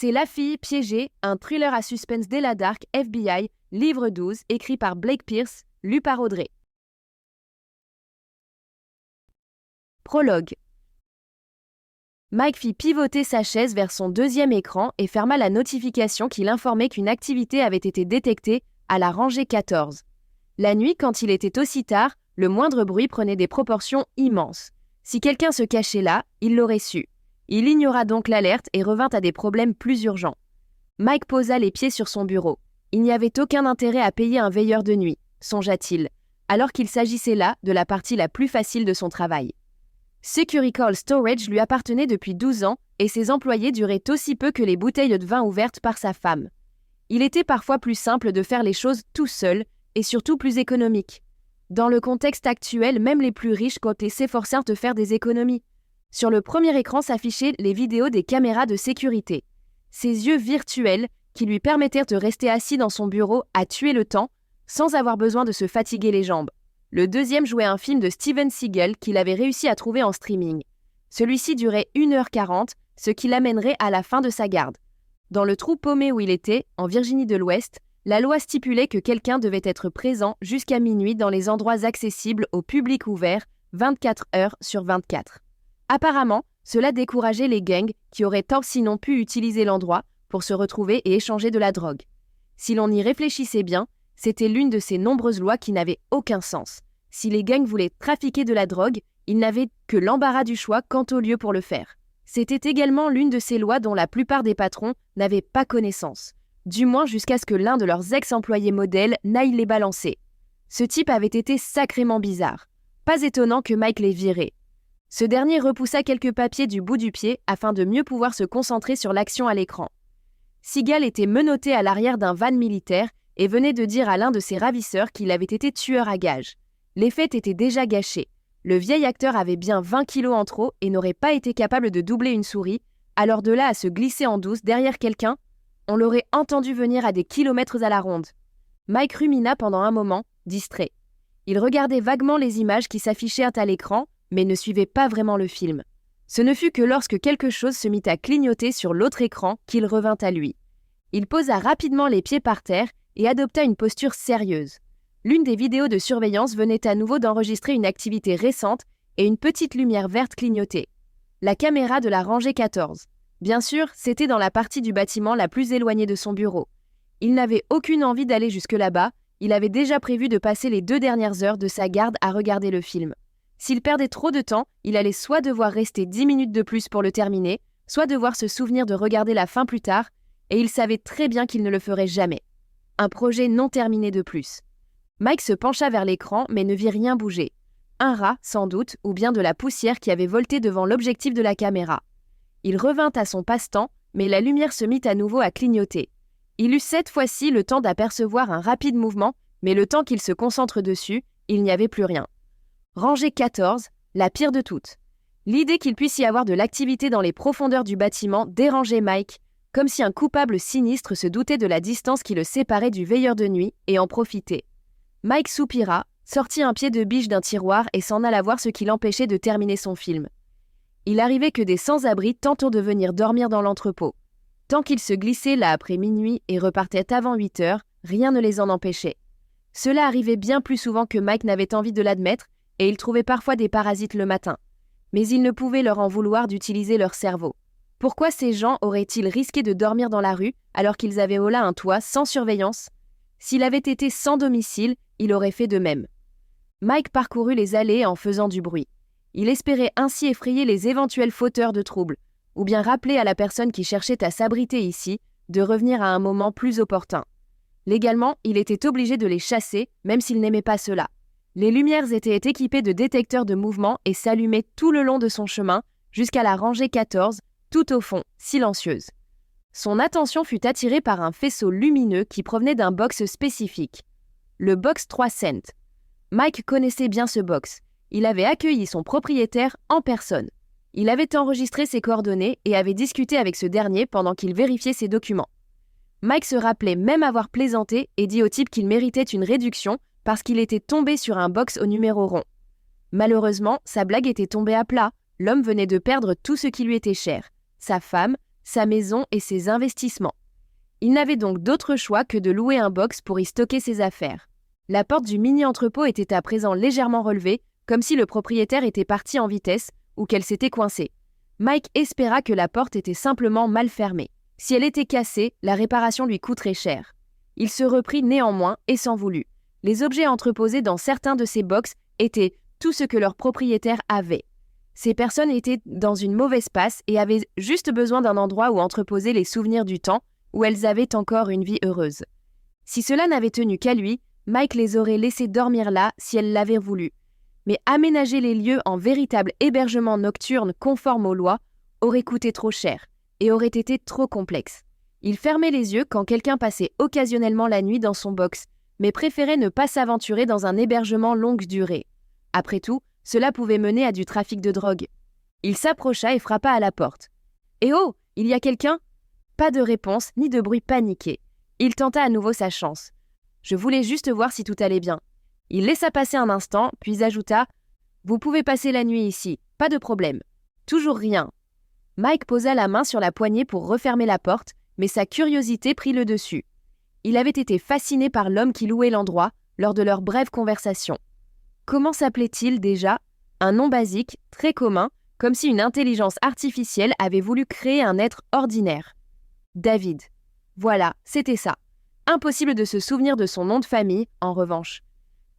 C'est La fille piégée, un thriller à suspense dès la dark FBI, livre 12, écrit par Blake Pierce, lu par Audrey. Prologue. Mike fit pivoter sa chaise vers son deuxième écran et ferma la notification qui l'informait qu'une activité avait été détectée à la rangée 14. La nuit, quand il était aussi tard, le moindre bruit prenait des proportions immenses. Si quelqu'un se cachait là, il l'aurait su. Il ignora donc l'alerte et revint à des problèmes plus urgents. Mike posa les pieds sur son bureau. Il n'y avait aucun intérêt à payer un veilleur de nuit, songea-t-il, alors qu'il s'agissait là de la partie la plus facile de son travail. Securical Storage lui appartenait depuis 12 ans et ses employés duraient aussi peu que les bouteilles de vin ouvertes par sa femme. Il était parfois plus simple de faire les choses tout seul et surtout plus économique. Dans le contexte actuel, même les plus riches comptaient s'efforcer de faire des économies. Sur le premier écran s'affichaient les vidéos des caméras de sécurité. Ses yeux virtuels, qui lui permettèrent de rester assis dans son bureau à tuer le temps, sans avoir besoin de se fatiguer les jambes. Le deuxième jouait un film de Steven Seagal qu'il avait réussi à trouver en streaming. Celui-ci durait 1h40, ce qui l'amènerait à la fin de sa garde. Dans le trou paumé où il était, en Virginie de l'Ouest, la loi stipulait que quelqu'un devait être présent jusqu'à minuit dans les endroits accessibles au public ouvert, 24 heures sur 24. Apparemment, cela décourageait les gangs qui auraient tort sinon pu utiliser l'endroit pour se retrouver et échanger de la drogue. Si l'on y réfléchissait bien, c'était l'une de ces nombreuses lois qui n'avaient aucun sens. Si les gangs voulaient trafiquer de la drogue, ils n'avaient que l'embarras du choix quant au lieu pour le faire. C'était également l'une de ces lois dont la plupart des patrons n'avaient pas connaissance, du moins jusqu'à ce que l'un de leurs ex-employés modèles n'aille les balancer. Ce type avait été sacrément bizarre. Pas étonnant que Mike les virait. Ce dernier repoussa quelques papiers du bout du pied afin de mieux pouvoir se concentrer sur l'action à l'écran. Seagal était menotté à l'arrière d'un van militaire et venait de dire à l'un de ses ravisseurs qu'il avait été tueur à gages. Les fêtes étaient déjà gâchées. Le vieil acteur avait bien 20 kilos en trop et n'aurait pas été capable de doubler une souris, alors de là à se glisser en douce derrière quelqu'un, on l'aurait entendu venir à des kilomètres à la ronde. Mike rumina pendant un moment, distrait. Il regardait vaguement les images qui s'affichèrent à l'écran, mais ne suivait pas vraiment le film. Ce ne fut que lorsque quelque chose se mit à clignoter sur l'autre écran qu'il revint à lui. Il posa rapidement les pieds par terre et adopta une posture sérieuse. L'une des vidéos de surveillance venait à nouveau d'enregistrer une activité récente et une petite lumière verte clignotait. La caméra de la rangée 14. Bien sûr, c'était dans la partie du bâtiment la plus éloignée de son bureau. Il n'avait aucune envie d'aller jusque là-bas, il avait déjà prévu de passer les 2 dernières heures de sa garde à regarder le film. S'il perdait trop de temps, il allait soit devoir rester 10 minutes de plus pour le terminer, soit devoir se souvenir de regarder la fin plus tard, et il savait très bien qu'il ne le ferait jamais. Un projet non terminé de plus. Mike se pencha vers l'écran mais ne vit rien bouger. Un rat, sans doute, ou bien de la poussière qui avait volté devant l'objectif de la caméra. Il revint à son passe-temps, mais la lumière se mit à nouveau à clignoter. Il eut cette fois-ci le temps d'apercevoir un rapide mouvement, mais le temps qu'il se concentre dessus, il n'y avait plus rien. Rangée 14, la pire de toutes. L'idée qu'il puisse y avoir de l'activité dans les profondeurs du bâtiment dérangeait Mike, comme si un coupable sinistre se doutait de la distance qui le séparait du veilleur de nuit et en profitait. Mike soupira, sortit un pied de biche d'un tiroir et s'en alla voir ce qui l'empêchait de terminer son film. Il arrivait que des sans-abri tentent de venir dormir dans l'entrepôt. Tant qu'ils se glissaient là après minuit et repartaient avant 8 heures, rien ne les en empêchait. Cela arrivait bien plus souvent que Mike n'avait envie de l'admettre et il trouvait parfois des parasites le matin. Mais il ne pouvait leur en vouloir d'utiliser leur cerveau. Pourquoi ces gens auraient-ils risqué de dormir dans la rue alors qu'ils avaient au là un toit sans surveillance ? S'il avait été sans domicile, il aurait fait de même. Mike parcourut les allées en faisant du bruit. Il espérait ainsi effrayer les éventuels fauteurs de troubles, ou bien rappeler à la personne qui cherchait à s'abriter ici de revenir à un moment plus opportun. Légalement, il était obligé de les chasser, même s'il n'aimait pas cela. Les lumières étaient équipées de détecteurs de mouvement et s'allumaient tout le long de son chemin, jusqu'à la rangée 14, tout au fond, silencieuse. Son attention fut attirée par un faisceau lumineux qui provenait d'un box spécifique. Le box 3 cents. Mike connaissait bien ce box. Il avait accueilli son propriétaire en personne. Il avait enregistré ses coordonnées et avait discuté avec ce dernier pendant qu'il vérifiait ses documents. Mike se rappelait même avoir plaisanté et dit au type qu'il méritait une réduction parce qu'il était tombé sur un box au numéro rond. Malheureusement, sa blague était tombée à plat. L'homme venait de perdre tout ce qui lui était cher. Sa femme, sa maison et ses investissements. Il n'avait donc d'autre choix que de louer un box pour y stocker ses affaires. La porte du mini-entrepôt était à présent légèrement relevée, comme si le propriétaire était parti en vitesse ou qu'elle s'était coincée. Mike espéra que la porte était simplement mal fermée. Si elle était cassée, la réparation lui coûterait cher. Il se reprit néanmoins et s'en voulut. Les objets entreposés dans certains de ces box étaient tout ce que leur propriétaire avait. Ces personnes étaient dans une mauvaise passe et avaient juste besoin d'un endroit où entreposer les souvenirs du temps où elles avaient encore une vie heureuse. Si cela n'avait tenu qu'à lui, Mike les aurait laissées dormir là si elles l'avaient voulu. Mais aménager les lieux en véritable hébergement nocturne conforme aux lois aurait coûté trop cher et aurait été trop complexe. Il fermait les yeux quand quelqu'un passait occasionnellement la nuit dans son box, mais préférait ne pas s'aventurer dans un hébergement longue durée. Après tout, cela pouvait mener à du trafic de drogue. Il s'approcha et frappa à la porte. « Eh oh, il y a quelqu'un » Pas de réponse ni de bruit paniqué. Il tenta à nouveau sa chance. « Je voulais juste voir si tout allait bien. » Il laissa passer un instant, puis ajouta « Vous pouvez passer la nuit ici, pas de problème. » Toujours rien. Mike posa la main sur la poignée pour refermer la porte, mais sa curiosité prit le dessus. Il avait été fasciné par l'homme qui louait l'endroit lors de leur brève conversation. Comment s'appelait-il déjà ? Un nom basique, très commun, comme si une intelligence artificielle avait voulu créer un être ordinaire. David. Voilà, c'était ça. Impossible de se souvenir de son nom de famille, en revanche.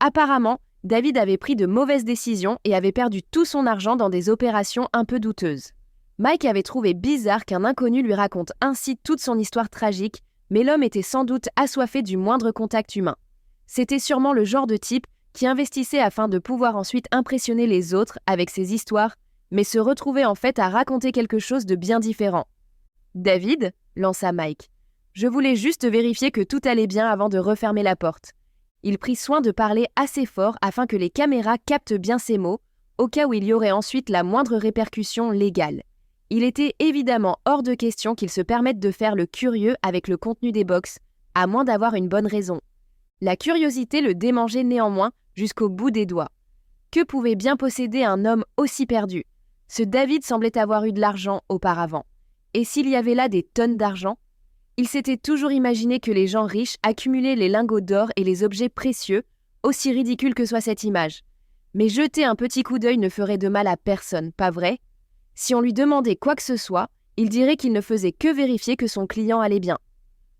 Apparemment, David avait pris de mauvaises décisions et avait perdu tout son argent dans des opérations un peu douteuses. Mike avait trouvé bizarre qu'un inconnu lui raconte ainsi toute son histoire tragique, mais l'homme était sans doute assoiffé du moindre contact humain. C'était sûrement le genre de type qui investissait afin de pouvoir ensuite impressionner les autres avec ses histoires, mais se retrouvait en fait à raconter quelque chose de bien différent. « David » lança Mike. « Je voulais juste vérifier que tout allait bien avant de refermer la porte. » Il prit soin de parler assez fort afin que les caméras captent bien ses mots, au cas où il y aurait ensuite la moindre répercussion légale. Il était évidemment hors de question qu'il se permette de faire le curieux avec le contenu des box, à moins d'avoir une bonne raison. La curiosité le démangeait néanmoins jusqu'au bout des doigts. Que pouvait bien posséder un homme aussi perdu ? Ce David semblait avoir eu de l'argent auparavant. Et s'il y avait là des tonnes d'argent ? Il s'était toujours imaginé que les gens riches accumulaient les lingots d'or et les objets précieux, aussi ridicule que soit cette image. Mais jeter un petit coup d'œil ne ferait de mal à personne, pas vrai ? Si on lui demandait quoi que ce soit, il dirait qu'il ne faisait que vérifier que son client allait bien.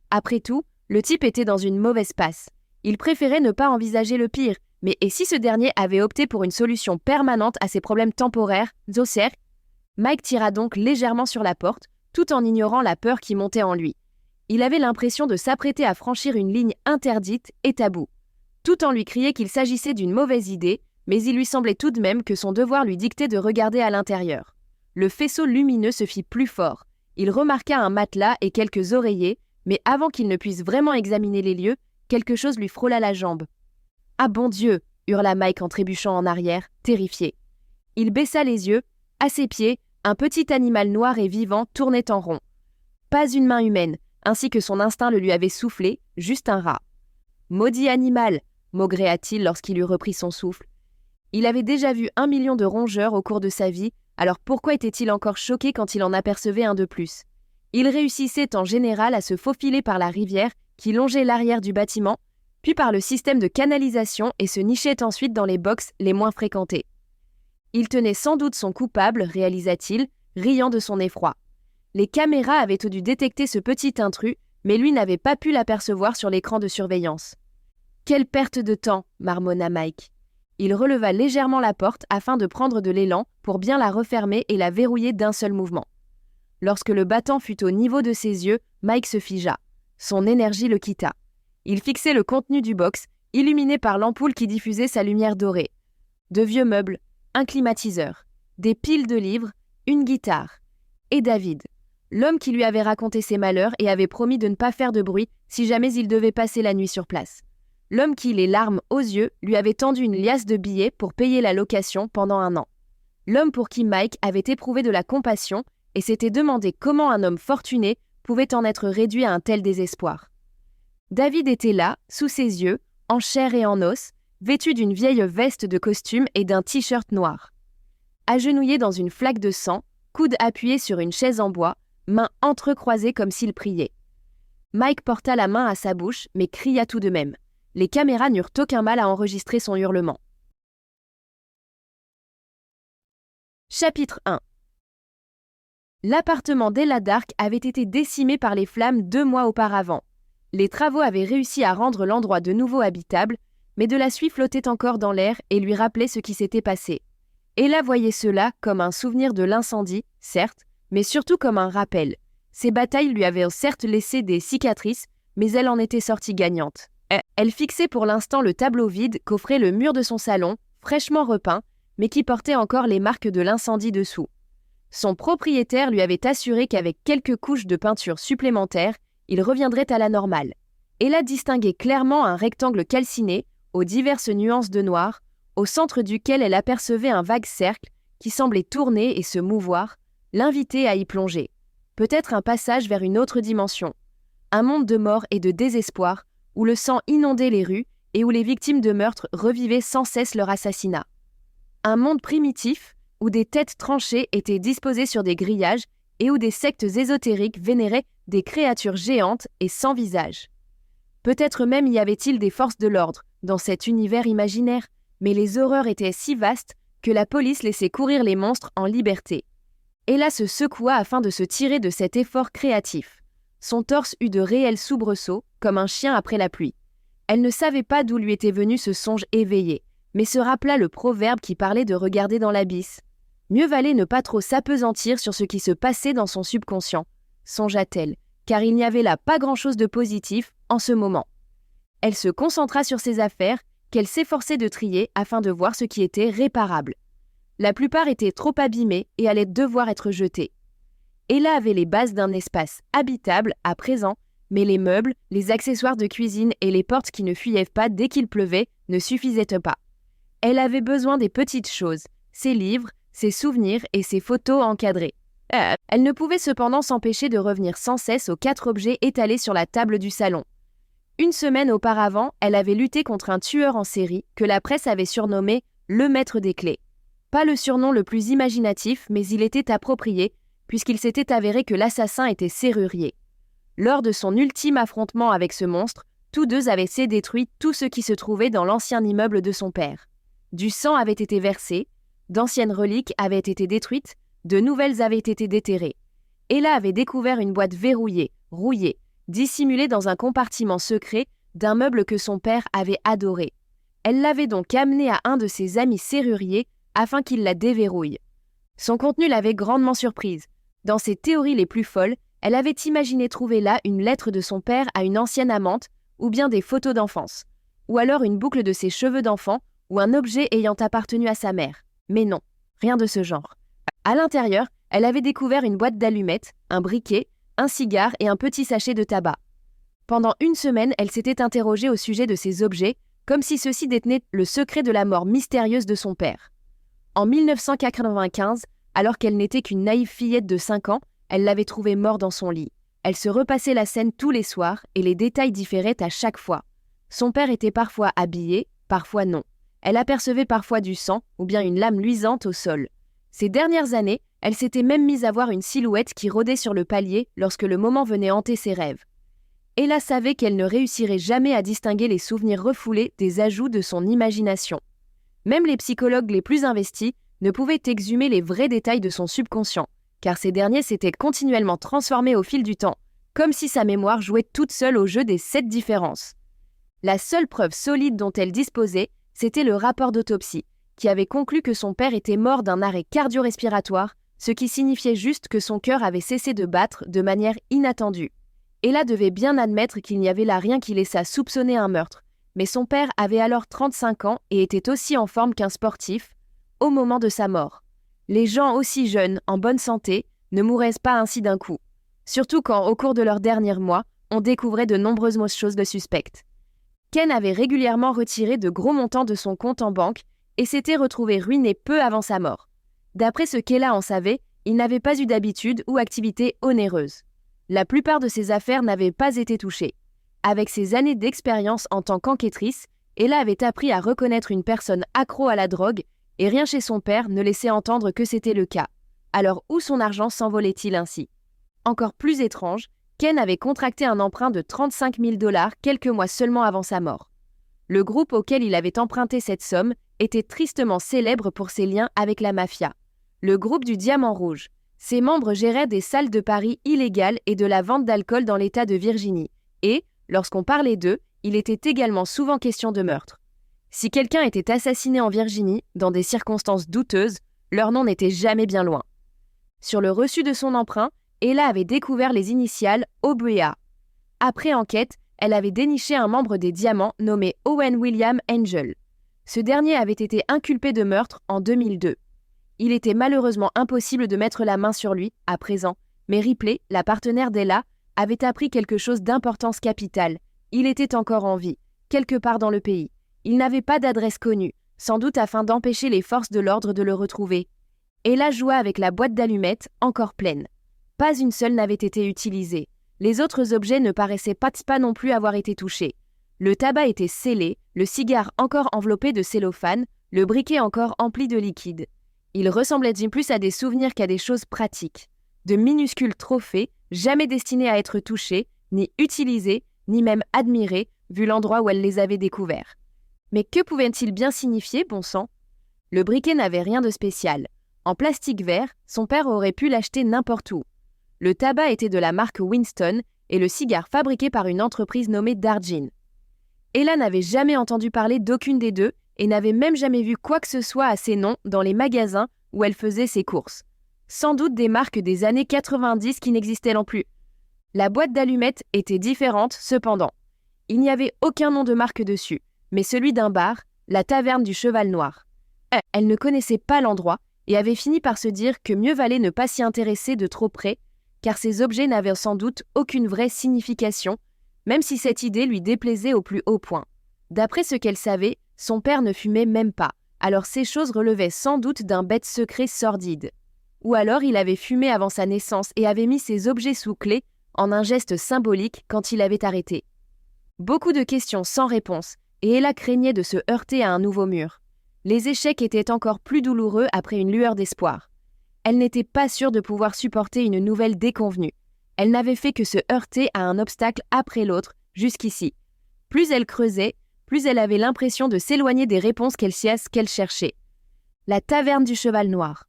Après tout, le type était dans une mauvaise passe. Il préférait ne pas envisager le pire, mais et si ce dernier avait opté pour une solution permanente à ses problèmes temporaires, Zoser ? Mike tira donc légèrement sur la porte, tout en ignorant la peur qui montait en lui. Il avait l'impression de s'apprêter à franchir une ligne interdite et taboue. Tout en lui criait qu'il s'agissait d'une mauvaise idée, mais il lui semblait tout de même que son devoir lui dictait de regarder à l'intérieur. Le faisceau lumineux se fit plus fort. Il remarqua un matelas et quelques oreillers, mais avant qu'il ne puisse vraiment examiner les lieux, quelque chose lui frôla la jambe. « Ah bon Dieu !» hurla Mike en trébuchant en arrière, terrifié. Il baissa les yeux. À ses pieds, un petit animal noir et vivant tournait en rond. Pas une main humaine, ainsi que son instinct le lui avait soufflé, juste un rat. « Maudit animal !» maugréa-t-il lorsqu'il eut repris son souffle. Il avait déjà vu 1 million de rongeurs au cours de sa vie, alors pourquoi était-il encore choqué quand il en apercevait un de plus ? Il réussissait en général à se faufiler par la rivière qui longeait l'arrière du bâtiment, puis par le système de canalisation et se nichait ensuite dans les boxes les moins fréquentés. Il tenait sans doute son coupable, réalisa-t-il, riant de son effroi. Les caméras avaient dû détecter ce petit intrus, mais lui n'avait pas pu l'apercevoir sur l'écran de surveillance. « Quelle perte de temps !» marmonna Mike. Il releva légèrement la porte afin de prendre de l'élan pour bien la refermer et la verrouiller d'un seul mouvement. Lorsque le battant fut au niveau de ses yeux, Mike se figea. Son énergie le quitta. Il fixait le contenu du box, illuminé par l'ampoule qui diffusait sa lumière dorée. De vieux meubles, un climatiseur, des piles de livres, une guitare. Et David, l'homme qui lui avait raconté ses malheurs et avait promis de ne pas faire de bruit si jamais il devait passer la nuit sur place. L'homme qui, les larmes aux yeux, lui avait tendu une liasse de billets pour payer la location pendant 1 an. L'homme pour qui Mike avait éprouvé de la compassion et s'était demandé comment un homme fortuné pouvait en être réduit à un tel désespoir. David était là, sous ses yeux, en chair et en os, vêtu d'une vieille veste de costume et d'un t-shirt noir. Agenouillé dans une flaque de sang, coude appuyé sur une chaise en bois, mains entrecroisées comme s'il priait. Mike porta la main à sa bouche, mais cria tout de même. Les caméras n'eurent aucun mal à enregistrer son hurlement. Chapitre 1. L'appartement d'Ella Dark avait été décimé par les flammes 2 mois auparavant. Les travaux avaient réussi à rendre l'endroit de nouveau habitable, mais de la suie flottait encore dans l'air et lui rappelait ce qui s'était passé. Ella voyait cela comme un souvenir de l'incendie, certes, mais surtout comme un rappel. Ces batailles lui avaient certes laissé des cicatrices, mais elle en était sortie gagnante. Elle fixait pour l'instant le tableau vide qu'offrait le mur de son salon, fraîchement repeint, mais qui portait encore les marques de l'incendie dessous. Son propriétaire lui avait assuré qu'avec quelques couches de peinture supplémentaires, il reviendrait à la normale. Ella distinguait clairement un rectangle calciné, aux diverses nuances de noir, au centre duquel elle apercevait un vague cercle qui semblait tourner et se mouvoir, l'invitait à y plonger. Peut-être un passage vers une autre dimension. Un monde de mort et de désespoir, où le sang inondait les rues et où les victimes de meurtre revivaient sans cesse leur assassinat. Un monde primitif, où des têtes tranchées étaient disposées sur des grillages et où des sectes ésotériques vénéraient des créatures géantes et sans visage. Peut-être même y avait-il des forces de l'ordre dans cet univers imaginaire, mais les horreurs étaient si vastes que la police laissait courir les monstres en liberté. Ella se secoua afin de se tirer de cet effort créatif. Son torse eut de réels soubresauts, comme un chien après la pluie. Elle ne savait pas d'où lui était venu ce songe éveillé, mais se rappela le proverbe qui parlait de regarder dans l'abysse. Mieux valait ne pas trop s'appesantir sur ce qui se passait dans son subconscient, songea-t-elle, car il n'y avait là pas grand-chose de positif en ce moment. Elle se concentra sur ses affaires, qu'elle s'efforçait de trier afin de voir ce qui était réparable. La plupart étaient trop abîmées et allaient devoir être jetées. Ella avait les bases d'un espace habitable à présent, mais les meubles, les accessoires de cuisine et les portes qui ne fuyaient pas dès qu'il pleuvait ne suffisaient pas. Elle avait besoin des petites choses, ses livres, ses souvenirs et ses photos encadrées. Elle ne pouvait cependant s'empêcher de revenir sans cesse aux 4 objets étalés sur la table du salon. Une semaine auparavant, elle avait lutté contre un tueur en série que la presse avait surnommé « le maître des clés ». Pas le surnom le plus imaginatif, mais il était approprié, puisqu'il s'était avéré que l'assassin était serrurier. Lors de son ultime affrontement avec ce monstre, tous deux avaient détruit tout ce qui se trouvait dans l'ancien immeuble de son père. Du sang avait été versé, d'anciennes reliques avaient été détruites, de nouvelles avaient été déterrées. Ella avait découvert une boîte verrouillée, rouillée, dissimulée dans un compartiment secret d'un meuble que son père avait adoré. Elle l'avait donc amené à un de ses amis serruriers afin qu'il la déverrouille. Son contenu l'avait grandement surprise. Dans ses théories les plus folles, elle avait imaginé trouver là une lettre de son père à une ancienne amante, ou bien des photos d'enfance, ou alors une boucle de ses cheveux d'enfant, ou un objet ayant appartenu à sa mère. Mais non, rien de ce genre. À l'intérieur, elle avait découvert une boîte d'allumettes, un briquet, un cigare et un petit sachet de tabac. Pendant une semaine, elle s'était interrogée au sujet de ces objets, comme si ceux-ci détenaient le secret de la mort mystérieuse de son père. En 1995, alors qu'elle n'était qu'une naïve fillette de 5 ans, elle l'avait trouvé mort dans son lit. Elle se repassait la scène tous les soirs et les détails différaient à chaque fois. Son père était parfois habillé, parfois non. Elle apercevait parfois du sang ou bien une lame luisante au sol. Ces dernières années, elle s'était même mise à voir une silhouette qui rôdait sur le palier lorsque le moment venait hanter ses rêves. Ella savait qu'elle ne réussirait jamais à distinguer les souvenirs refoulés des ajouts de son imagination. Même les psychologues les plus investis ne pouvaient exhumer les vrais détails de son subconscient, car ces derniers s'étaient continuellement transformés au fil du temps, comme si sa mémoire jouait toute seule au jeu des 7 différences. La seule preuve solide dont elle disposait, c'était le rapport d'autopsie, qui avait conclu que son père était mort d'un arrêt cardio-respiratoire, ce qui signifiait juste que son cœur avait cessé de battre de manière inattendue. Ella devait bien admettre qu'il n'y avait là rien qui laissât soupçonner un meurtre, mais son père avait alors 35 ans et était aussi en forme qu'un sportif, au moment de sa mort. Les gens aussi jeunes, en bonne santé, ne mouraient pas ainsi d'un coup. Surtout quand, au cours de leurs derniers mois, on découvrait de nombreuses choses de suspectes. Ken avait régulièrement retiré de gros montants de son compte en banque et s'était retrouvé ruiné peu avant sa mort. D'après ce qu'Ella en savait, il n'avait pas eu d'habitude ou activité onéreuse. La plupart de ses affaires n'avaient pas été touchées. Avec ses années d'expérience en tant qu'enquêtrice, Ella avait appris à reconnaître une personne accro à la drogue et rien chez son père ne laissait entendre que c'était le cas. Alors où son argent s'envolait-il ainsi ? Encore plus étrange, Ken avait contracté un emprunt de 35 000 $ quelques mois seulement avant sa mort. Le groupe auquel il avait emprunté cette somme était tristement célèbre pour ses liens avec la mafia. Le groupe du Diamant Rouge. Ses membres géraient des salles de paris illégales et de la vente d'alcool dans l'État de Virginie. Et, lorsqu'on parlait d'eux, il était également souvent question de meurtre. Si quelqu'un était assassiné en Virginie, dans des circonstances douteuses, leur nom n'était jamais bien loin. Sur le reçu de son emprunt, Ella avait découvert les initiales Obrea. Après enquête, elle avait déniché un membre des Diamants nommé Owen William Angel. Ce dernier avait été inculpé de meurtre en 2002. Il était malheureusement impossible de mettre la main sur lui, à présent, mais Ripley, la partenaire d'Ella, avait appris quelque chose d'importance capitale. Il était encore en vie, quelque part dans le pays. Il n'avait pas d'adresse connue, sans doute afin d'empêcher les forces de l'ordre de le retrouver. Ella joua avec la boîte d'allumettes, encore pleine. Pas une seule n'avait été utilisée. Les autres objets ne paraissaient pas non plus avoir été touchés. Le tabac était scellé, le cigare encore enveloppé de cellophane, le briquet encore empli de liquide. Il ressemblait plus à des souvenirs qu'à des choses pratiques. De minuscules trophées, jamais destinés à être touchés, ni utilisés, ni même admirés, vu l'endroit où elle les avait découverts. Mais que pouvaient-ils bien signifier, bon sang ? Le briquet n'avait rien de spécial. En plastique vert, son père aurait pu l'acheter n'importe où. Le tabac était de la marque Winston et le cigare fabriqué par une entreprise nommée Darjean. Ella n'avait jamais entendu parler d'aucune des deux et n'avait même jamais vu quoi que ce soit à ces noms dans les magasins où elle faisait ses courses. Sans doute des marques des années 90 qui n'existaient plus. La boîte d'allumettes était différente cependant. Il n'y avait aucun nom de marque dessus, mais celui d'un bar, la Taverne du Cheval Noir. Elle ne connaissait pas l'endroit et avait fini par se dire que mieux valait ne pas s'y intéresser de trop près, car ces objets n'avaient sans doute aucune vraie signification, même si cette idée lui déplaisait au plus haut point. D'après ce qu'elle savait, son père ne fumait même pas, alors ces choses relevaient sans doute d'un bête secret sordide. Ou alors il avait fumé avant sa naissance et avait mis ses objets sous clé en un geste symbolique quand il avait arrêté. Beaucoup de questions sans réponse, et Ella craignait de se heurter à un nouveau mur. Les échecs étaient encore plus douloureux après une lueur d'espoir. Elle n'était pas sûre de pouvoir supporter une nouvelle déconvenue. Elle n'avait fait que se heurter à un obstacle après l'autre, jusqu'ici. Plus elle creusait, plus elle avait l'impression de s'éloigner des réponses qu'elle cherchait. La Taverne du Cheval Noir.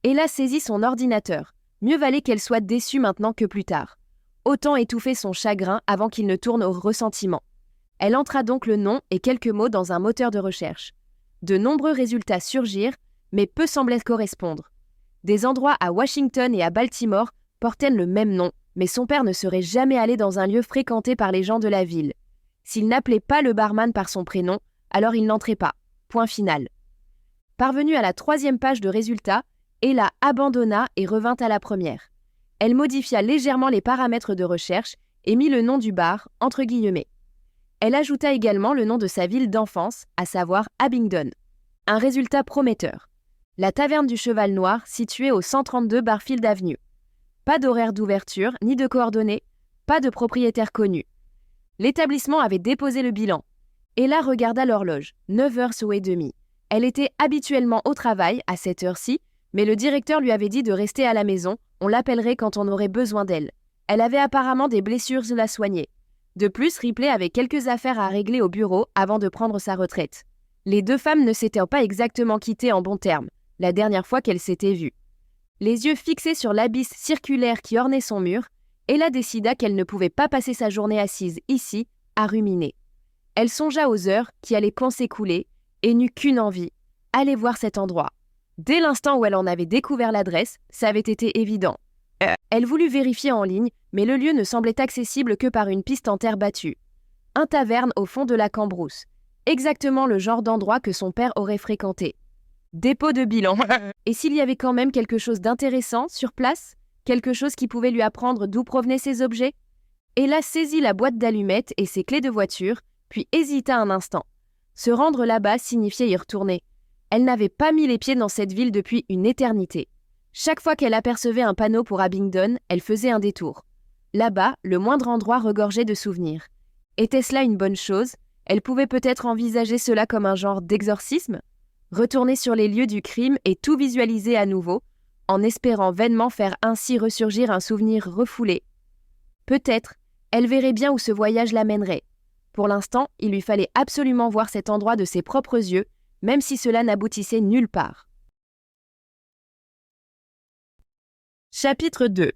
Ella saisit son ordinateur. Mieux valait qu'elle soit déçue maintenant que plus tard. Autant étouffer son chagrin avant qu'il ne tourne au ressentiment. Elle entra donc le nom et quelques mots dans un moteur de recherche. De nombreux résultats surgirent, mais peu semblaient correspondre. Des endroits à Washington et à Baltimore portaient le même nom, mais son père ne serait jamais allé dans un lieu fréquenté par les gens de la ville. S'il n'appelait pas le barman par son prénom, alors il n'entrait pas. Point final. Parvenue à la 3e page de résultats, Ella abandonna et revint à la première. Elle modifia légèrement les paramètres de recherche et mit le nom du bar entre guillemets. Elle ajouta également le nom de sa ville d'enfance, à savoir Abingdon. Un résultat prometteur. La Taverne du Cheval Noir, située au 132 Barfield Avenue. Pas d'horaire d'ouverture, ni de coordonnées, pas de propriétaire connu. L'établissement avait déposé le bilan. Ella regarda l'horloge, 9h30. Elle était habituellement au travail à cette heure-ci, mais le directeur lui avait dit de rester à la maison, on l'appellerait quand on aurait besoin d'elle. Elle avait apparemment des blessures à soigner. De plus, Ripley avait quelques affaires à régler au bureau avant de prendre sa retraite. Les deux femmes ne s'étaient pas exactement quittées en bons termes, la dernière fois qu'elles s'étaient vues. Les yeux fixés sur l'abysse circulaire qui ornait son mur, Ella décida qu'elle ne pouvait pas passer sa journée assise ici, à ruminer. Elle songea aux heures qui allaient s'écouler et n'eut qu'une envie, aller voir cet endroit. Dès l'instant où elle en avait découvert l'adresse, ça avait été évident. Elle voulut vérifier en ligne, mais le lieu ne semblait accessible que par une piste en terre battue. Un taverne au fond de la Cambrousse. Exactement le genre d'endroit que son père aurait fréquenté. Dépôt de bilan. Et s'il y avait quand même quelque chose d'intéressant sur place ? Quelque chose qui pouvait lui apprendre d'où provenaient ces objets ? Ella saisit la boîte d'allumettes et ses clés de voiture, puis hésita un instant. Se rendre là-bas signifiait y retourner. Elle n'avait pas mis les pieds dans cette ville depuis une éternité. Chaque fois qu'elle apercevait un panneau pour Abingdon, elle faisait un détour. Là-bas, le moindre endroit regorgeait de souvenirs. Était-ce là une bonne chose ? Elle pouvait peut-être envisager cela comme un genre d'exorcisme ? Retourner sur les lieux du crime et tout visualiser à nouveau, en espérant vainement faire ainsi ressurgir un souvenir refoulé. Peut-être, elle verrait bien où ce voyage l'amènerait. Pour l'instant, il lui fallait absolument voir cet endroit de ses propres yeux, même si cela n'aboutissait nulle part. Chapitre 2.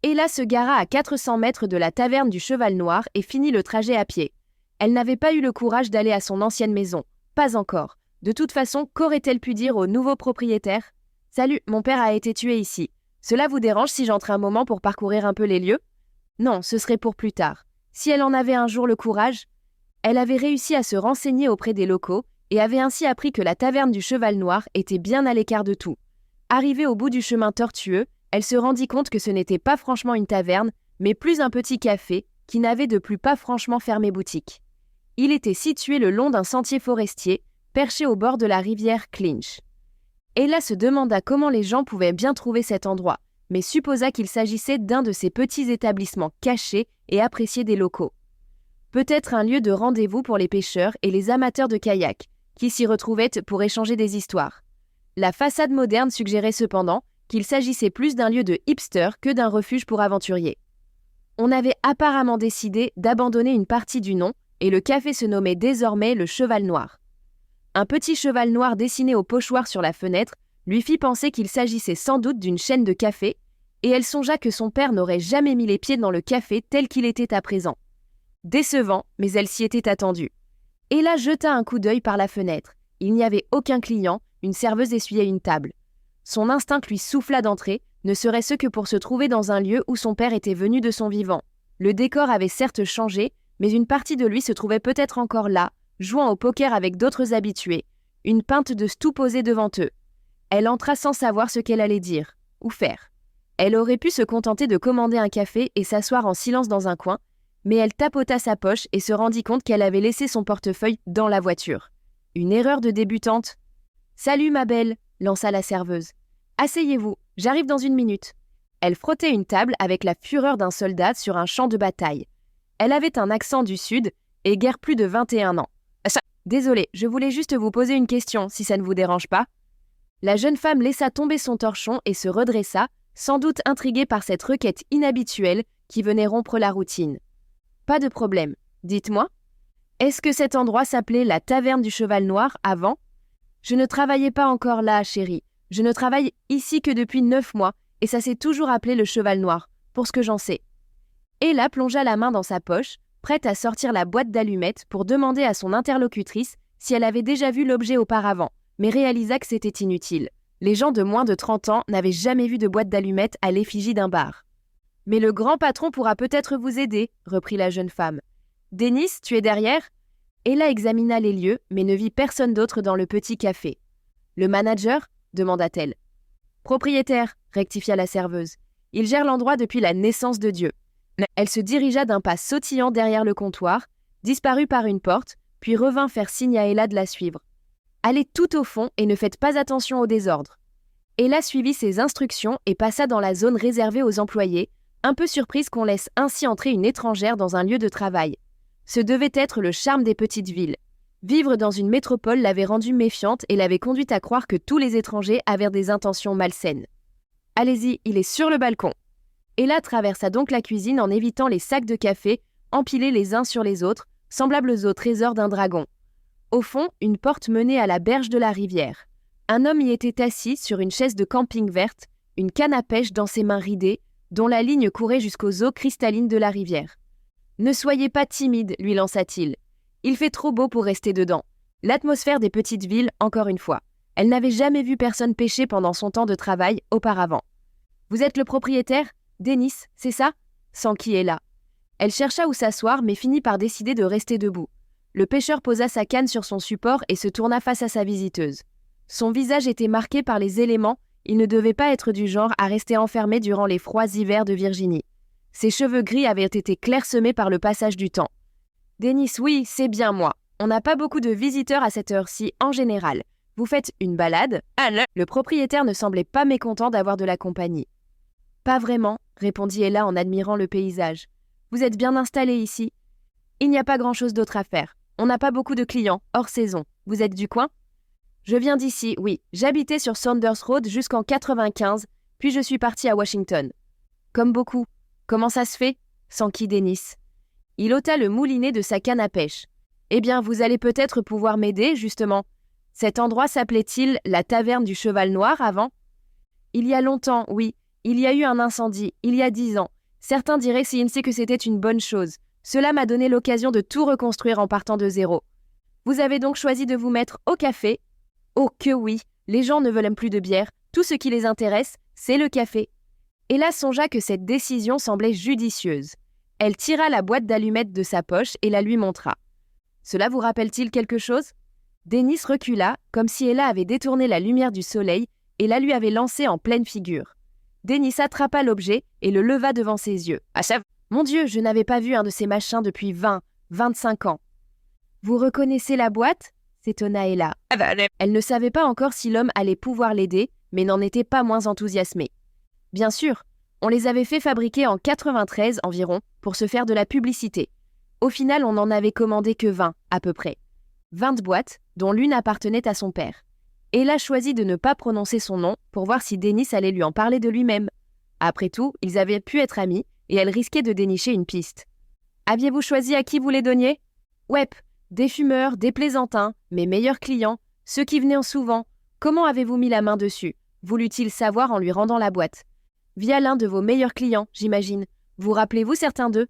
Ella se gara à 400 mètres de la taverne du Cheval Noir et finit le trajet à pied. Elle n'avait pas eu le courage d'aller à son ancienne maison. Pas encore. De toute façon, qu'aurait-elle pu dire au nouveau propriétaire ? « Salut, mon père a été tué ici. Cela vous dérange si j'entre un moment pour parcourir un peu les lieux ?» Non, ce serait pour plus tard. Si elle en avait un jour le courage, elle avait réussi à se renseigner auprès des locaux et avait ainsi appris que la taverne du Cheval Noir était bien à l'écart de tout. Arrivée au bout du chemin tortueux, elle se rendit compte que ce n'était pas franchement une taverne, mais plus un petit café qui n'avait de plus pas franchement fermé boutique. Il était situé le long d'un sentier forestier, perché au bord de la rivière Clinch. Ella se demanda comment les gens pouvaient bien trouver cet endroit, mais supposa qu'il s'agissait d'un de ces petits établissements cachés et appréciés des locaux. Peut-être un lieu de rendez-vous pour les pêcheurs et les amateurs de kayak, qui s'y retrouvaient pour échanger des histoires. La façade moderne suggérait cependant qu'il s'agissait plus d'un lieu de hipster que d'un refuge pour aventuriers. On avait apparemment décidé d'abandonner une partie du nom, et le café se nommait désormais le Cheval Noir. Un petit cheval noir dessiné au pochoir sur la fenêtre lui fit penser qu'il s'agissait sans doute d'une chaîne de café, et elle songea que son père n'aurait jamais mis les pieds dans le café tel qu'il était à présent. Décevant, mais elle s'y était attendue. Ella jeta un coup d'œil par la fenêtre. Il n'y avait aucun client, une serveuse essuyait une table. Son instinct lui souffla d'entrer, ne serait-ce que pour se trouver dans un lieu où son père était venu de son vivant. Le décor avait certes changé, mais une partie de lui se trouvait peut-être encore là, jouant au poker avec d'autres habitués, une pinte de stou posée devant eux. Elle entra sans savoir ce qu'elle allait dire, ou faire. Elle aurait pu se contenter de commander un café et s'asseoir en silence dans un coin, mais elle tapota sa poche et se rendit compte qu'elle avait laissé son portefeuille dans la voiture. Une erreur de débutante. « Salut ma belle !» lança la serveuse. « Asseyez-vous, j'arrive dans une minute. » Elle frottait une table avec la fureur d'un soldat sur un champ de bataille. Elle avait un accent du Sud et guère plus de 21 ans. « Désolée, je voulais juste vous poser une question, si ça ne vous dérange pas. » La jeune femme laissa tomber son torchon et se redressa, sans doute intriguée par cette requête inhabituelle qui venait rompre la routine. « Pas de problème. Dites-moi. Est-ce que cet endroit s'appelait la taverne du Cheval Noir avant ? » « Je ne travaillais pas encore là, chérie. Je ne travaille ici que depuis 9 mois, et ça s'est toujours appelé le Cheval Noir, pour ce que j'en sais. » Ella plongea la main dans sa poche, prête à sortir la boîte d'allumettes pour demander à son interlocutrice si elle avait déjà vu l'objet auparavant, mais réalisa que c'était inutile. Les gens de moins de 30 ans n'avaient jamais vu de boîte d'allumettes à l'effigie d'un bar. « Mais le grand patron pourra peut-être vous aider, » reprit la jeune femme. « Denis, tu es derrière ?» Ella examina les lieux, mais ne vit personne d'autre dans le petit café. « Le manager ?» demanda-t-elle. « Propriétaire » rectifia la serveuse. « Il gère l'endroit depuis la naissance de Dieu. » Elle se dirigea d'un pas sautillant derrière le comptoir, disparut par une porte, puis revint faire signe à Ella de la suivre. « Allez tout au fond et ne faites pas attention au désordre. » Ella suivit ses instructions et passa dans la zone réservée aux employés, un peu surprise qu'on laisse ainsi entrer une étrangère dans un lieu de travail. Ce devait être le charme des petites villes. Vivre dans une métropole l'avait rendue méfiante et l'avait conduite à croire que tous les étrangers avaient des intentions malsaines. « Allez-y, il est sur le balcon. » Ella traversa donc la cuisine en évitant les sacs de café, empilés les uns sur les autres, semblables au trésor d'un dragon. Au fond, une porte menait à la berge de la rivière. Un homme y était assis sur une chaise de camping verte, une canne à pêche dans ses mains ridées, dont la ligne courait jusqu'aux eaux cristallines de la rivière. « Ne soyez pas timide, lui lança-t-il. Il fait trop beau pour rester dedans. L'atmosphère des petites villes, encore une fois. Elle n'avait jamais vu personne pêcher pendant son temps de travail auparavant. « Vous êtes le propriétaire ? Denis, c'est ça ?» s'enquit Ella. Elle chercha où s'asseoir mais finit par décider de rester debout. Le pêcheur posa sa canne sur son support et se tourna face à sa visiteuse. Son visage était marqué par les éléments, il ne devait pas être du genre à rester enfermé durant les froids hivers de Virginie. Ses cheveux gris avaient été clairsemés par le passage du temps. « Denis, oui, c'est bien moi. On n'a pas beaucoup de visiteurs à cette heure-ci en général. Vous faites une balade ?» Le propriétaire ne semblait pas mécontent d'avoir de la compagnie. « Pas vraiment, » répondit Ella en admirant le paysage. « Vous êtes bien installé ici ? Il n'y a pas grand-chose d'autre à faire. On n'a pas beaucoup de clients, hors saison. Vous êtes du coin ? Je viens d'ici, oui. J'habitais sur Saunders Road jusqu'en 95, puis je suis parti à Washington. Comme beaucoup. Comment ça se fait ? S'enquit Dennis. Il ôta le moulinet de sa canne à pêche. Eh bien, vous allez peut-être pouvoir m'aider, justement. Cet endroit s'appelait-il la Taverne du Cheval Noir avant ? Il y a longtemps, oui. Il y a eu un incendie, il y a 10 ans. Certains diraient que c'était une bonne chose. Cela m'a donné l'occasion de tout reconstruire en partant de zéro. Vous avez donc choisi de vous mettre au café ? Oh que oui, les gens ne veulent plus de bière. Tout ce qui les intéresse, c'est le café. Ella songea que cette décision semblait judicieuse. Elle tira la boîte d'allumettes de sa poche et la lui montra. Cela vous rappelle-t-il quelque chose ? Dennis recula, comme si Ella avait détourné la lumière du soleil et la lui avait lancée en pleine figure. Dennis attrapa l'objet et le leva devant ses yeux. « Ah ça, mon Dieu, je n'avais pas vu un de ces machins depuis 25 ans. »« Vous reconnaissez la boîte ?» s'étonna Ella. Elle ne savait pas encore si l'homme allait pouvoir l'aider, mais n'en était pas moins enthousiasmée. Bien sûr, on les avait fait fabriquer en 93 environ pour se faire de la publicité. Au final, on n'en avait commandé que 20, à peu près. 20 boîtes, dont l'une appartenait à son père. Ella choisit de ne pas prononcer son nom pour voir si Dennis allait lui en parler de lui-même. Après tout, ils avaient pu être amis et elle risquait de dénicher une piste. « Aviez-vous choisi à qui vous les donniez ?»« Ouais, des fumeurs, des plaisantins, mes meilleurs clients, ceux qui venaient souvent. Comment avez-vous mis la main dessus ?» voulut-il savoir en lui rendant la boîte. « Via l'un de vos meilleurs clients, j'imagine. Vous rappelez-vous certains d'eux ?»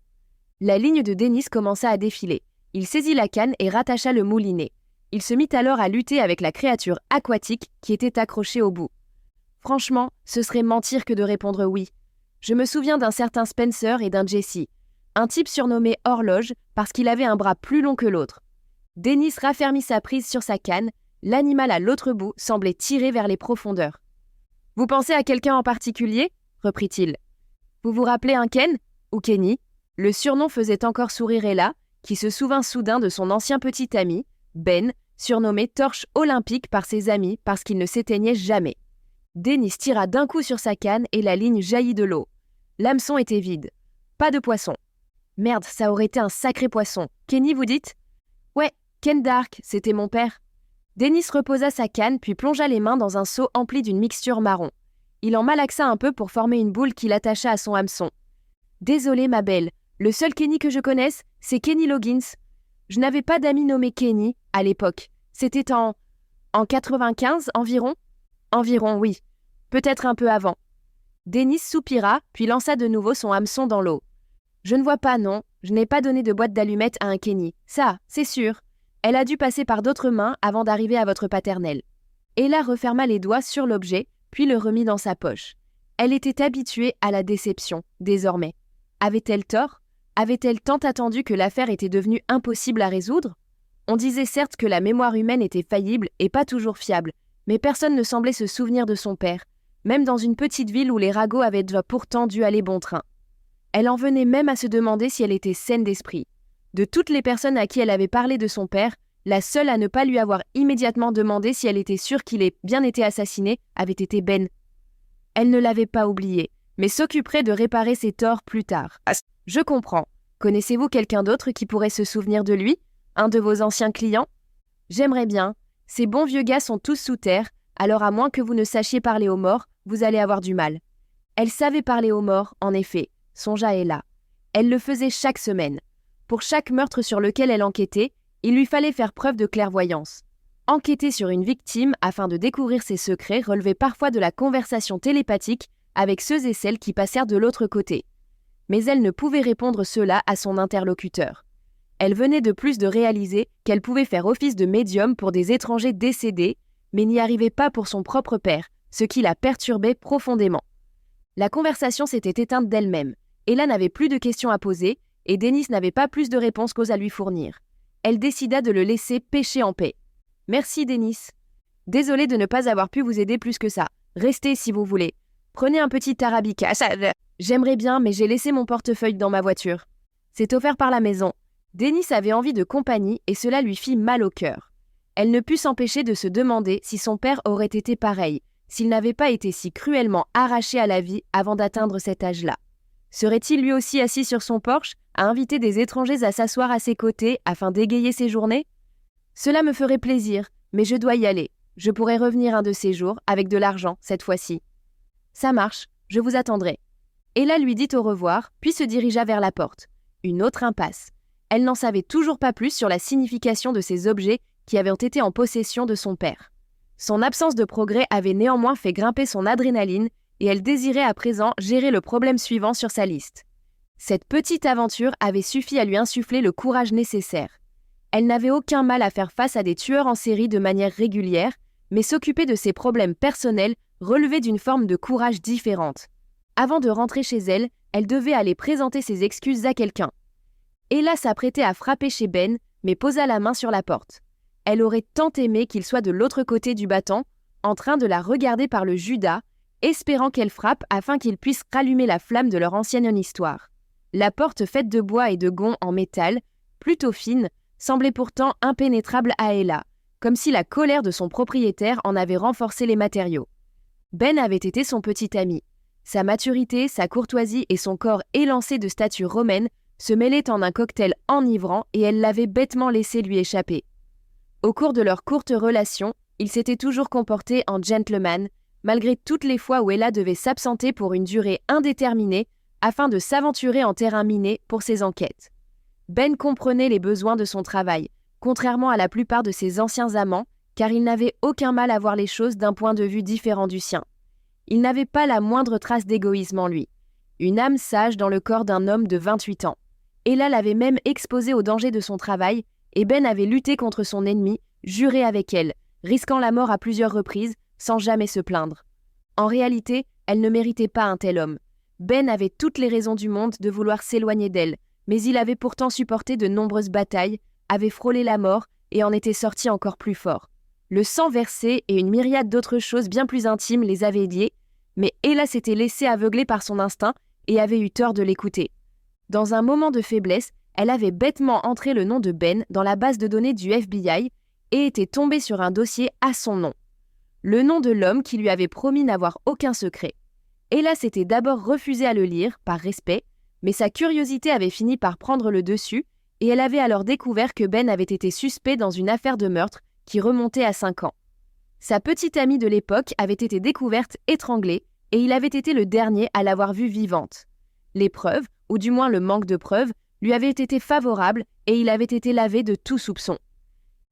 La ligne de Dennis commença à défiler. Il saisit la canne et rattacha le moulinet. Il se mit alors à lutter avec la créature aquatique qui était accrochée au bout. Franchement, ce serait mentir que de répondre oui. Je me souviens d'un certain Spencer et d'un Jesse, un type surnommé Horloge parce qu'il avait un bras plus long que l'autre. Dennis raffermit sa prise sur sa canne, l'animal à l'autre bout semblait tirer vers les profondeurs. « Vous pensez à quelqu'un en particulier ?» reprit-il. « Vous vous rappelez un Ken ou Kenny ?» Le surnom faisait encore sourire Ella, qui se souvint soudain de son ancien petit ami, Ben, surnommé Torche Olympique par ses amis parce qu'il ne s'éteignait jamais. Dennis tira d'un coup sur sa canne et la ligne jaillit de l'eau. L'hameçon était vide. Pas de poisson. Merde, ça aurait été un sacré poisson. Kenny, vous dites ? Ouais, Ken Dark, c'était mon père. Dennis reposa sa canne puis plongea les mains dans un seau empli d'une mixture marron. Il en malaxa un peu pour former une boule qu'il attacha à son hameçon. Désolé, ma belle. Le seul Kenny que je connaisse, c'est Kenny Loggins. Je n'avais pas d'amis nommé Kenny à l'époque. C'était en 95 environ ? Environ, oui. Peut-être un peu avant. Dennis soupira, puis lança de nouveau son hameçon dans l'eau. Je ne vois pas, non. Je n'ai pas donné de boîte d'allumettes à un Kenny. Ça, c'est sûr. Elle a dû passer par d'autres mains avant d'arriver à votre paternelle. Ella referma les doigts sur l'objet, puis le remit dans sa poche. Elle était habituée à la déception, désormais. Avait-elle tort ? Avait-elle tant attendu que l'affaire était devenue impossible à résoudre ? On disait certes que la mémoire humaine était faillible et pas toujours fiable, mais personne ne semblait se souvenir de son père, même dans une petite ville où les ragots avaient pourtant dû aller bon train. Elle en venait même à se demander si elle était saine d'esprit. De toutes les personnes à qui elle avait parlé de son père, la seule à ne pas lui avoir immédiatement demandé si elle était sûre qu'il ait bien été assassiné avait été Ben. Elle ne l'avait pas oublié, mais s'occuperait de réparer ses torts plus tard. « Je comprends. Connaissez-vous quelqu'un d'autre qui pourrait se souvenir de lui ? Un de vos anciens clients ? J'aimerais bien. Ces bons vieux gars sont tous sous terre, alors à moins que vous ne sachiez parler aux morts, vous allez avoir du mal. » Elle savait parler aux morts, en effet, songea Ella. Elle le faisait chaque semaine. Pour chaque meurtre sur lequel elle enquêtait, il lui fallait faire preuve de clairvoyance. Enquêter sur une victime afin de découvrir ses secrets relevait parfois de la conversation télépathique avec ceux et celles qui passèrent de l'autre côté. Mais elle ne pouvait répondre cela à son interlocuteur. Elle venait de plus de réaliser qu'elle pouvait faire office de médium pour des étrangers décédés, mais n'y arrivait pas pour son propre père, ce qui la perturbait profondément. La conversation s'était éteinte d'elle-même. Ella n'avait plus de questions à poser, et Dennis n'avait pas plus de réponses qu'aux à lui fournir. Elle décida de le laisser pêcher en paix. « Merci, Dennis. Désolée de ne pas avoir pu vous aider plus que ça. Restez si vous voulez. Prenez un petit arabica. J'aimerais bien, mais j'ai laissé mon portefeuille dans ma voiture. C'est offert par la maison. » Dennis avait envie de compagnie et cela lui fit mal au cœur. Elle ne put s'empêcher de se demander si son père aurait été pareil, s'il n'avait pas été si cruellement arraché à la vie avant d'atteindre cet âge-là. Serait-il lui aussi assis sur son porche, à inviter des étrangers à s'asseoir à ses côtés afin d'égayer ses journées ? Cela me ferait plaisir, mais je dois y aller. Je pourrais revenir un de ces jours, avec de l'argent, cette fois-ci. Ça marche, je vous attendrai. Ella lui dit au revoir, puis se dirigea vers la porte. Une autre impasse. Elle n'en savait toujours pas plus sur la signification de ces objets qui avaient été en possession de son père. Son absence de progrès avait néanmoins fait grimper son adrénaline et elle désirait à présent gérer le problème suivant sur sa liste. Cette petite aventure avait suffi à lui insuffler le courage nécessaire. Elle n'avait aucun mal à faire face à des tueurs en série de manière régulière, mais s'occuper de ses problèmes personnels relevait d'une forme de courage différente. Avant de rentrer chez elle, elle devait aller présenter ses excuses à quelqu'un. Ella s'apprêtait à frapper chez Ben, mais posa la main sur la porte. Elle aurait tant aimé qu'il soit de l'autre côté du battant, en train de la regarder par le Judas, espérant qu'elle frappe afin qu'il puisse rallumer la flamme de leur ancienne histoire. La porte faite de bois et de gonds en métal, plutôt fine, semblait pourtant impénétrable à Ella, comme si la colère de son propriétaire en avait renforcé les matériaux. Ben avait été son petit ami. Sa maturité, sa courtoisie et son corps élancé de stature romaine se mêlaient en un cocktail enivrant et elle l'avait bêtement laissé lui échapper. Au cours de leur courte relation, il s'était toujours comporté en gentleman, malgré toutes les fois où Ella devait s'absenter pour une durée indéterminée afin de s'aventurer en terrain miné pour ses enquêtes. Ben comprenait les besoins de son travail, contrairement à la plupart de ses anciens amants, car il n'avait aucun mal à voir les choses d'un point de vue différent du sien. Il n'avait pas la moindre trace d'égoïsme en lui. Une âme sage dans le corps d'un homme de 28 ans. Ella l'avait même exposé au danger de son travail, et Ben avait lutté contre son ennemi, juré avec elle, risquant la mort à plusieurs reprises, sans jamais se plaindre. En réalité, elle ne méritait pas un tel homme. Ben avait toutes les raisons du monde de vouloir s'éloigner d'elle, mais il avait pourtant supporté de nombreuses batailles, avait frôlé la mort et en était sorti encore plus fort. Le sang versé et une myriade d'autres choses bien plus intimes les avaient liés, mais Ella s'était laissée aveugler par son instinct et avait eu tort de l'écouter. Dans un moment de faiblesse, elle avait bêtement entré le nom de Ben dans la base de données du FBI et était tombée sur un dossier à son nom. Le nom de l'homme qui lui avait promis n'avoir aucun secret. Ella s'était d'abord refusée à le lire, par respect, mais sa curiosité avait fini par prendre le dessus et elle avait alors découvert que Ben avait été suspect dans une affaire de meurtre qui remontait à 5 ans. Sa petite amie de l'époque avait été découverte étranglée et il avait été le dernier à l'avoir vue vivante. Les preuves, ou du moins le manque de preuves, lui avaient été favorables et il avait été lavé de tout soupçon.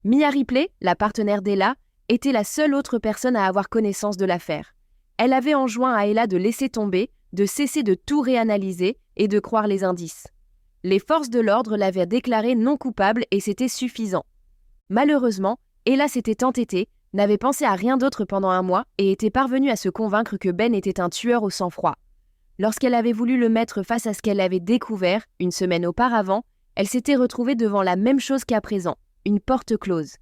Mia Ripley, la partenaire d'Ella, était la seule autre personne à avoir connaissance de l'affaire. Elle avait enjoint à Ella de laisser tomber, de cesser de tout réanalyser et de croire les indices. Les forces de l'ordre l'avaient déclarée non coupable et c'était suffisant. Malheureusement, Ella s'était entêtée, n'avait pensé à rien d'autre pendant un mois et était parvenue à se convaincre que Ben était un tueur au sang-froid. Lorsqu'elle avait voulu le mettre face à ce qu'elle avait découvert, une semaine auparavant, elle s'était retrouvée devant la même chose qu'à présent, une porte close.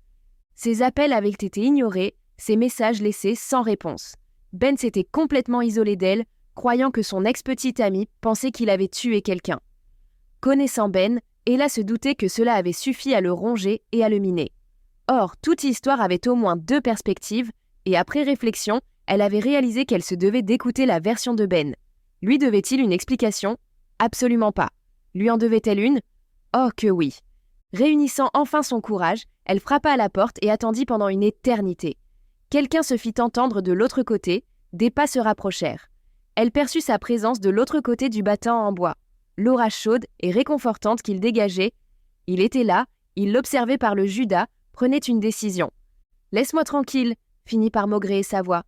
Ses appels avaient été ignorés, ses messages laissés sans réponse. Ben s'était complètement isolé d'elle, croyant que son ex-petite amie pensait qu'il avait tué quelqu'un. Connaissant Ben, Ella se doutait que cela avait suffi à le ronger et à le miner. Or, toute histoire avait au moins 2 perspectives, et après réflexion, elle avait réalisé qu'elle se devait d'écouter la version de Ben. Lui devait-il une explication? Absolument pas. Lui en devait-elle une? Oh que oui. Réunissant enfin son courage, elle frappa à la porte et attendit pendant une éternité. Quelqu'un se fit entendre de l'autre côté, des pas se rapprochèrent. Elle perçut sa présence de l'autre côté du battant en bois. L'aura chaude et réconfortante qu'il dégageait. Il était là, il l'observait par le Judas, prenait une décision. « Laisse-moi tranquille », finit par maugréer sa voix.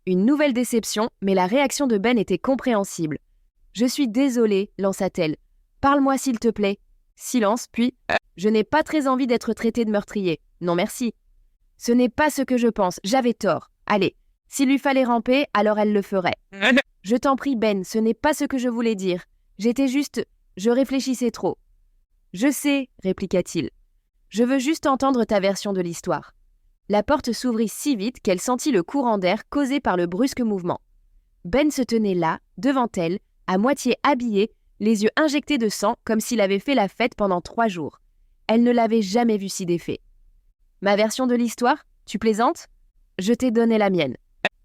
Une nouvelle déception, mais la réaction de Ben était compréhensible. « Je suis désolée », lança-t-elle. « Parle-moi s'il te plaît. » Silence, puis « Je n'ai pas très envie d'être traitée de meurtrier. Non merci. »« Ce n'est pas ce que je pense, j'avais tort. Allez, s'il lui fallait ramper, alors elle le ferait. »« Je t'en prie Ben, ce n'est pas ce que je voulais dire. J'étais juste... Je réfléchissais trop. »« Je sais, » répliqua-t-il. « Je veux juste entendre ta version de l'histoire. » La porte s'ouvrit si vite qu'elle sentit le courant d'air causé par le brusque mouvement. Ben se tenait là, devant elle, à moitié habillé, les yeux injectés de sang comme s'il avait fait la fête pendant 3 jours. Elle ne l'avait jamais vu si défait. « Ma version de l'histoire? Tu plaisantes? Je t'ai donné la mienne.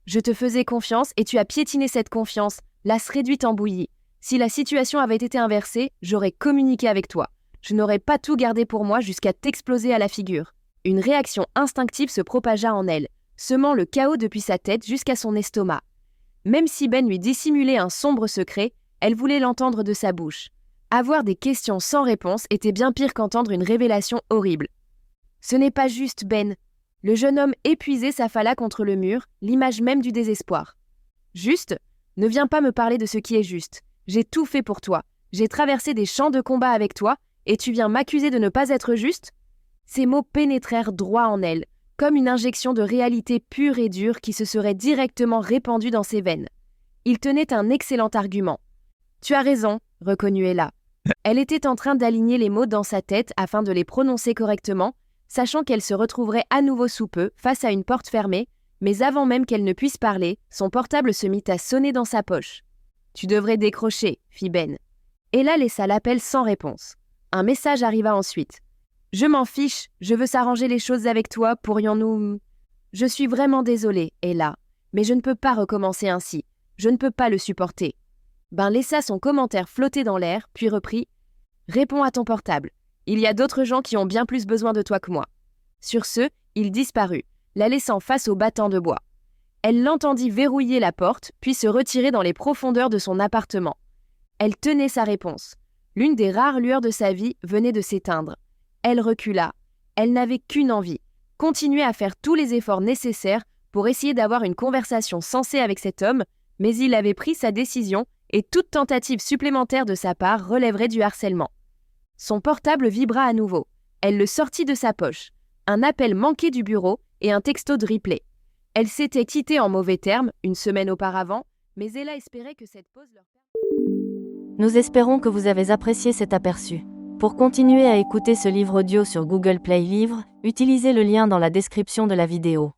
Je te faisais confiance et tu as piétiné cette confiance, l'as réduite en bouillie. Si la situation avait été inversée, j'aurais communiqué avec toi. Je n'aurais pas tout gardé pour moi jusqu'à t'exploser à la figure. » Une réaction instinctive se propagea en elle. semant le chaos depuis sa tête jusqu'à son estomac. Même si Ben lui dissimulait un sombre secret, elle voulait l'entendre de sa bouche. Avoir des questions sans réponse était bien pire qu'entendre une révélation horrible. Ce n'est pas juste, Ben. Le jeune homme épuisé s'affala contre le mur, l'image même du désespoir. Juste, ne viens pas me parler de ce qui est juste. J'ai tout fait pour toi. J'ai traversé des champs de combat avec toi, et tu viens m'accuser de ne pas être juste? Ces mots pénétrèrent droit en elle, comme une injection de réalité pure et dure qui se serait directement répandue dans ses veines. Il tenait un excellent argument. Tu as raison, reconnut Ella. Elle était en train d'aligner les mots dans sa tête afin de les prononcer correctement, sachant qu'elle se retrouverait à nouveau sous peu face à une porte fermée, mais avant même qu'elle ne puisse parler, son portable se mit à sonner dans sa poche. « Tu devrais décrocher, fit Ben. Ella laissa l'appel sans réponse. Un message arriva ensuite. « Je m'en fiche, je veux s'arranger les choses avec toi, pourrions-nous… » « Je suis vraiment désolée, Ella, mais je ne peux pas recommencer ainsi. Je ne peux pas le supporter. » Ben laissa son commentaire flotter dans l'air, puis reprit « Réponds à ton portable. Il y a d'autres gens qui ont bien plus besoin de toi que moi. » Sur ce, il disparut, la laissant face au battant de bois. Elle l'entendit verrouiller la porte, puis se retirer dans les profondeurs de son appartement. Elle tenait sa réponse. L'une des rares lueurs de sa vie venait de s'éteindre. Elle recula. Elle n'avait qu'une envie, continuer à faire tous les efforts nécessaires pour essayer d'avoir une conversation sensée avec cet homme, mais il avait pris sa décision et toute tentative supplémentaire de sa part relèverait du harcèlement. Son portable vibra à nouveau. Elle le sortit de sa poche. Un appel manqué du bureau et un texto de Ripley. Elle s'était quittée en mauvais termes une semaine auparavant, mais Ella espérait que cette pause leur… Nous espérons que vous avez apprécié cet aperçu. Pour continuer à écouter ce livre audio sur Google Play Livres, utilisez le lien dans la description de la vidéo.